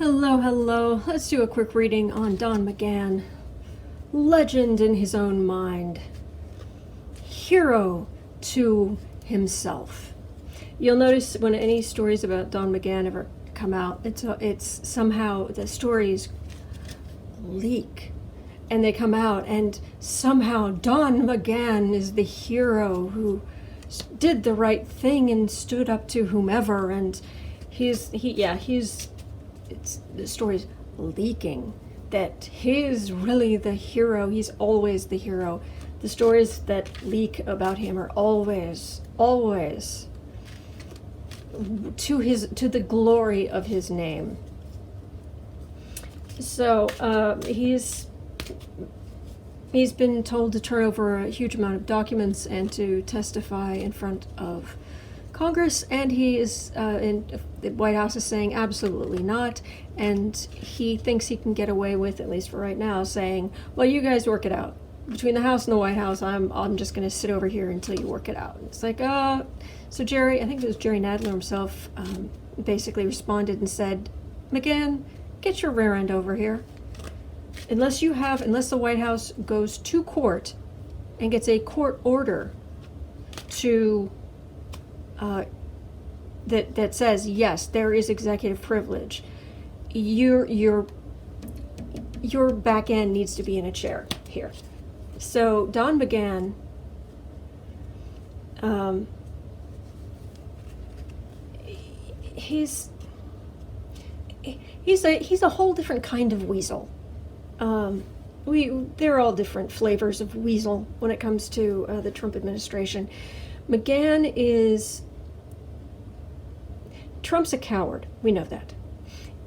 Hello, hello. Let's do a quick reading on Don Mcgahn. Legend in his own mind. Hero to himself. You'll notice when any stories about Don Mcgahn ever come out, it's somehow the stories leak. And they come out, and somehow Don Mcgahn is the hero who did the right thing and stood up to whomever, and the story's leaking that he's really the hero. He's always the hero. The stories that leak about him are always to the glory of his name. So he's been told to turn over a huge amount of documents and to testify in front of Congress, and he is in the White House is saying absolutely not, and he thinks he can get away with, at least for right now, saying, well, you guys work it out between the House and the White House. I'm just going to sit over here until you work it out. It's like so Jerry, I think it was Jerry Nadler himself, basically responded and said, McGahn, get your rear end over here. Unless the White House goes to court and gets a court order to that says yes, there is executive privilege, your back end needs to be in a chair here. So Don Mcgahn, he's a whole different kind of weasel. They're all different flavors of weasel when it comes to the Trump administration. McGahn Trump's a coward. We know that.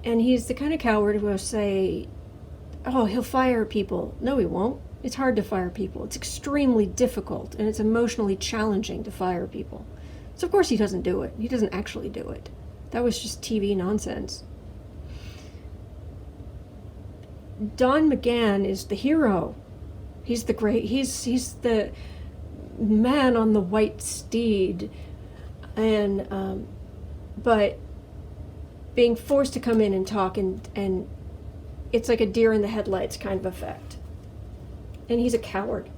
And he's the kind of coward who will say, oh, he'll fire people. No, he won't. It's hard to fire people. It's extremely difficult, and it's emotionally challenging to fire people. So of course he doesn't do it. He doesn't actually do it. That was just TV nonsense. Don Mcgahn is the hero. He's the man on the white steed, and but being forced to come in and talk, and it's like a deer in the headlights kind of effect. And he's a coward.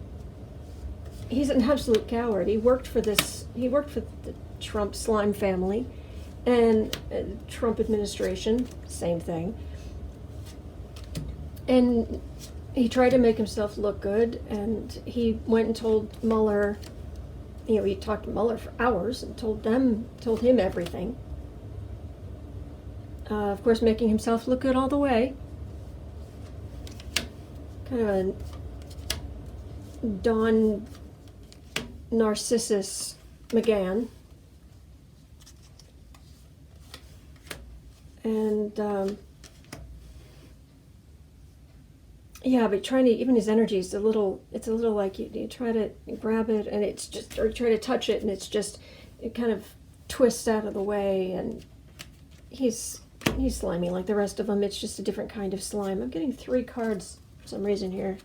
He's an absolute coward. He worked for the Trump slime family and Trump administration, same thing. And he tried to make himself look good, and he went and told Mueller, he talked to Mueller for hours and told him everything. Of course, making himself look good all the way. Kind of a Don Narcissus Mcgahn. And but trying to, even his energy is it's a little like you try to grab it and it's just, or try to touch it and it kind of twists out of the way, and he's slimy like the rest of them. It's just a different kind of slime. I'm getting 3 cards for some reason here.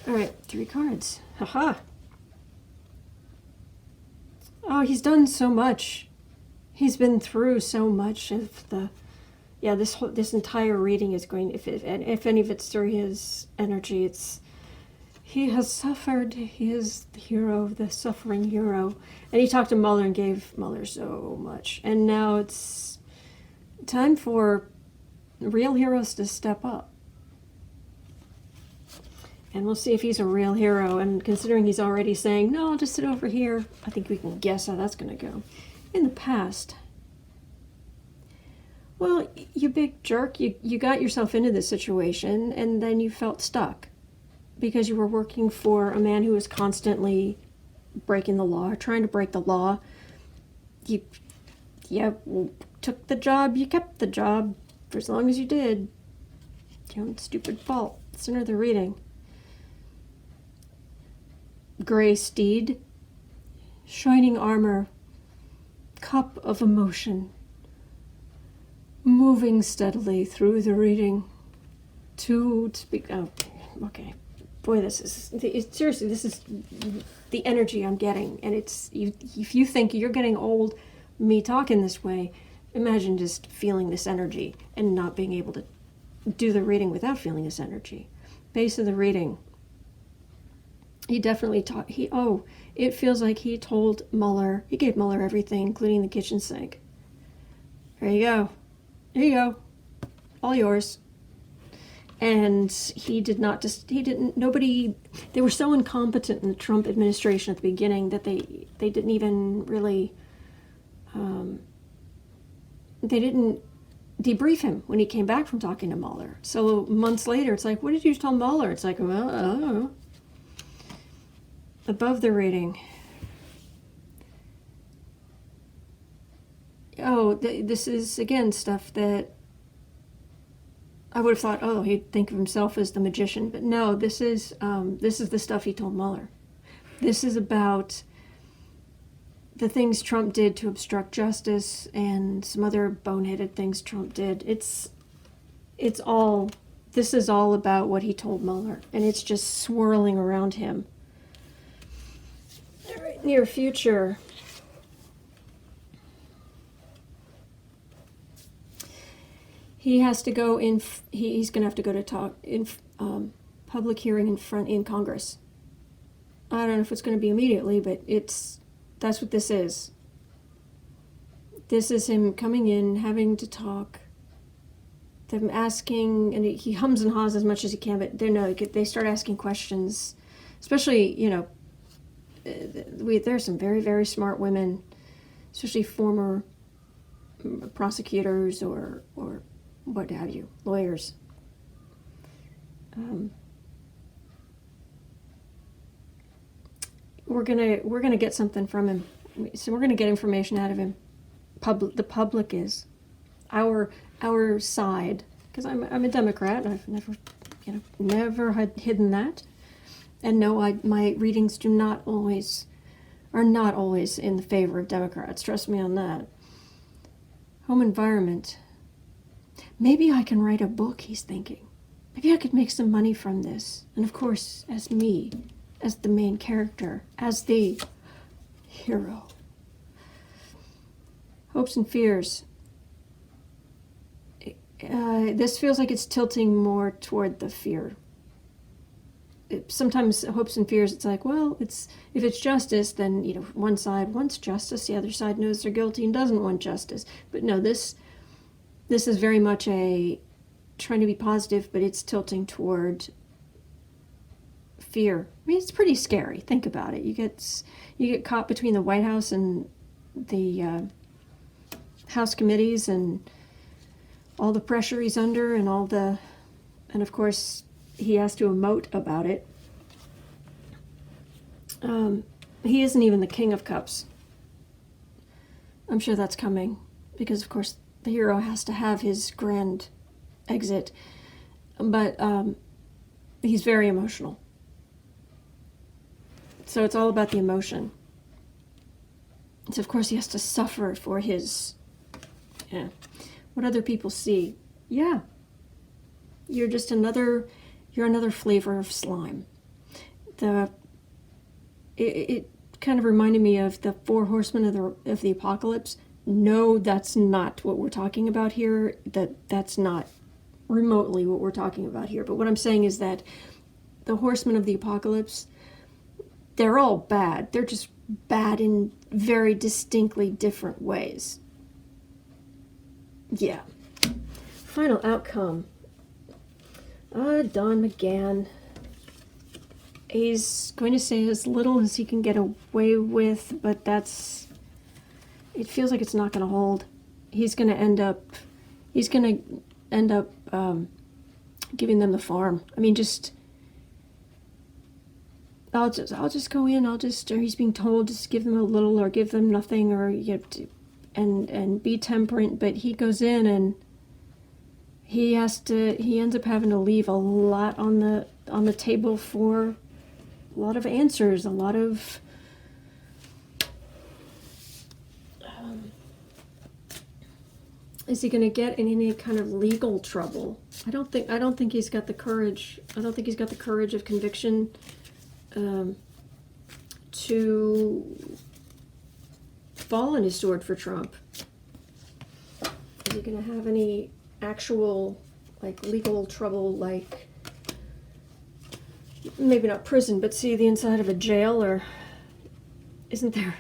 All right, 3 cards. Haha. Oh, he's done so much. He's been through so much of this entire reading is going, if any of it's through his energy, he has suffered. He is the hero, the suffering hero. And he talked to Mueller and gave Mueller so much. And now it's time for real heroes to step up. And we'll see if he's a real hero. And considering he's already saying, no, I'll just sit over here, I think we can guess how that's going to go. In the past, well, you big jerk, you got yourself into this situation, and then you felt stuck because you were working for a man who was constantly breaking the law, or trying to break the law. You took the job, you kept the job for as long as you did. Your own stupid fault. It's another reading. Gray steed, shining armor, cup of emotion, moving steadily through the reading to speak. Oh, okay. Boy, this is the energy I'm getting, and if you think you're getting old, me talking this way, Imagine just feeling this energy and not being able to do the reading without feeling this energy. Base of the reading. He definitely taught, it feels like he told Mueller, he gave Mueller everything, including the kitchen sink. There you go. There you go. All yours. And he they were so incompetent in the Trump administration at the beginning that they didn't even really, they didn't debrief him when he came back from talking to Mueller. So months later, it's like, what did you tell Mueller? It's like, well, I don't know. Above the reading. This is, again, stuff that I would have thought, he'd think of himself as the magician. But no, this is the stuff he told Mueller. This is about the things Trump did to obstruct justice and some other boneheaded things Trump did. This is all about what he told Mueller, and it's just swirling around him. All right, near future. He has to go in. He's going to have to go to talk in public hearing in Congress. I don't know if it's going to be immediately, but that's what this is. This is him coming in, having to talk. Them asking, and he hums and haws as much as he can, but they start asking questions, especially there's some very, very smart women, especially former prosecutors or what have you, lawyers. We're gonna get something from him. So we're gonna get information out of him. The public is our side, because I'm a Democrat. I've never had hidden that. And no, my readings are not always in the favor of Democrats. Trust me on that. Home environment. Maybe I can write a book, he's thinking. Maybe I could make some money from this. And of course, as me, as the main character, as the hero. Hopes and fears. This feels like it's tilting more toward the fear. Sometimes hopes and fears, it's like, well, if it's justice, then one side wants justice, the other side knows they're guilty and doesn't want justice. But no, this is very much a trying to be positive, but it's tilting toward fear. I mean, it's pretty scary. Think about it. You get caught between the White House and the House committees and all the pressure he's under and and of course he has to emote about it. He isn't even the King of Cups. I'm sure that's coming because, of course, the hero has to have his grand exit. But he's very emotional. So it's all about the emotion. So, of course, he has to suffer for what other people see. Yeah. You're another flavor of slime. It kind of reminded me of the Four Horsemen of the Apocalypse. No, that's not what we're talking about here. That's not remotely what we're talking about here. But what I'm saying is that the Horsemen of the Apocalypse, they're all bad. They're just bad in very distinctly different ways. Yeah. Final outcome. Don Mcgahn. He's going to say as little as he can get away with, but it feels like it's not going to hold. He's going to end up giving them the farm. I mean, I'll just go in, or he's being told just give them a little or give them nothing, or and be temperate, but he goes in and he ends up having to leave a lot on the table for a lot of answers, a lot of is he going to get in any kind of legal trouble? I don't think he's got the courage. I don't think he's got the courage of conviction to fall on his sword for Trump. Is he going to have any actual, like, legal trouble, like, maybe not prison, but see the inside of a jail? Or isn't there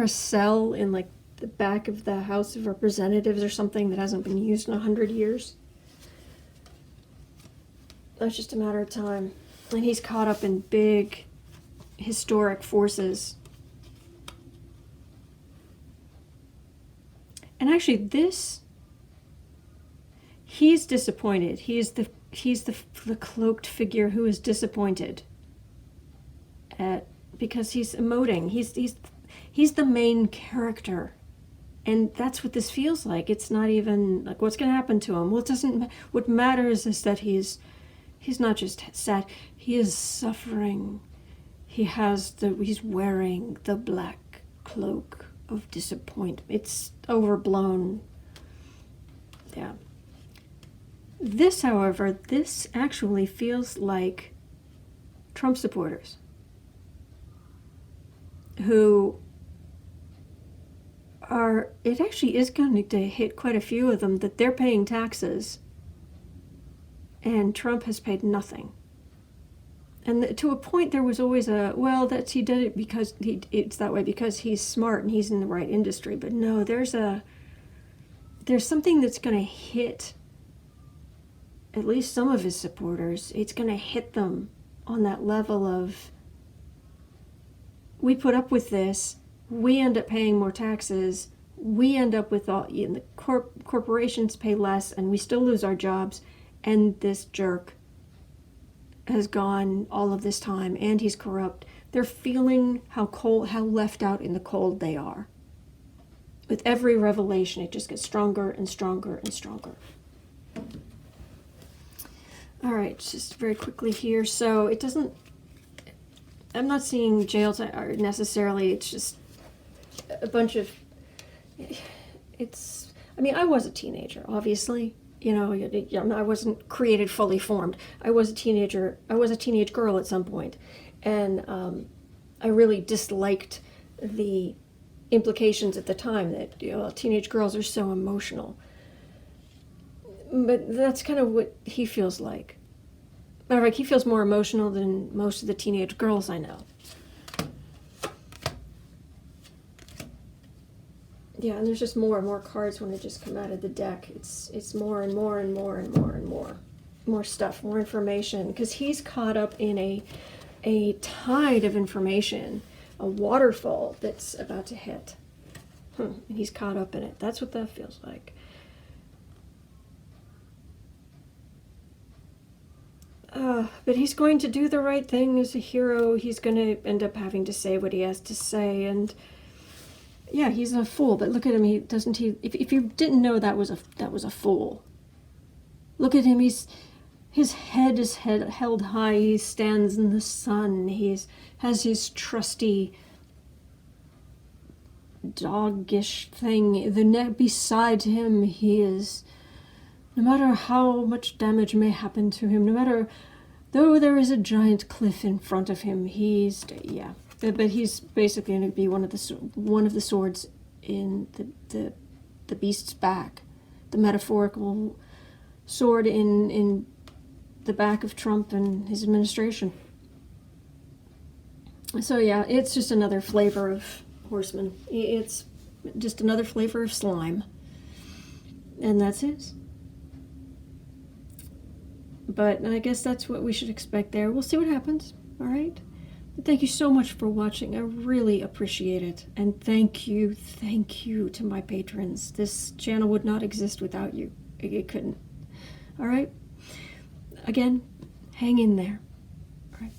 a cell in, like, the back of the House of Representatives or something that hasn't been used in 100 years? That's just a matter of time. And he's caught up in big historic forces. And actually he's disappointed. He's the cloaked figure who is disappointed because he's emoting. He's the main character. And that's what this feels like. It's not even like what's going to happen to him. Well, it doesn't. What matters is that he's not just sad. He is suffering. He's wearing the black cloak of disappointment. It's overblown. Yeah. This, however, this actually feels like Trump supporters who it actually is going to hit quite a few of them that they're paying taxes and Trump has paid nothing. And to a point there was always he did it because it's that way because he's smart and he's in the right industry. But no, there's something that's going to hit at least some of his supporters. It's going to hit them on that level of, we put up with this, we end up paying more taxes, we end up with the corporations pay less and we still lose our jobs, and this jerk has gone all of this time and he's corrupt. They're feeling how left out in the cold they are. With every revelation, it just gets stronger and stronger and stronger. All right, just very quickly here. So I'm not seeing jails necessarily. It's just a bunch of, I was a teenager, obviously. I wasn't created fully formed. I was a teenager. I was a teenage girl at some point. And I really disliked the implications at the time that teenage girls are so emotional. But that's kind of what he feels like. Matter of fact, he feels more emotional than most of the teenage girls I know. Yeah, and there's just more and more cards when they just come out of the deck. It's more and more and more and more and more. More stuff, more information. Because he's caught up in a tide of information, a waterfall that's about to hit. And he's caught up in it. That's what that feels like. But he's going to do the right thing as a hero. He's going to end up having to say what he has to say, and yeah, he's a fool. But look at him. If you didn't know that was a fool. Look at him. His head is held high. He stands in the sun. Has his trusty doggish thing. The neck beside him. He is. No matter how much damage may happen to him, though there is a giant cliff in front of him, but he's basically going to be one of the swords in the beast's back, the metaphorical sword in the back of Trump and his administration. So yeah, it's just another flavor of horseman. It's just another flavor of slime, and that's his. But I guess that's what we should expect there. We'll see what happens, all right? But thank you so much for watching. I really appreciate it. And thank you to my patrons. This channel would not exist without you. It couldn't. All right? Again, hang in there. All right.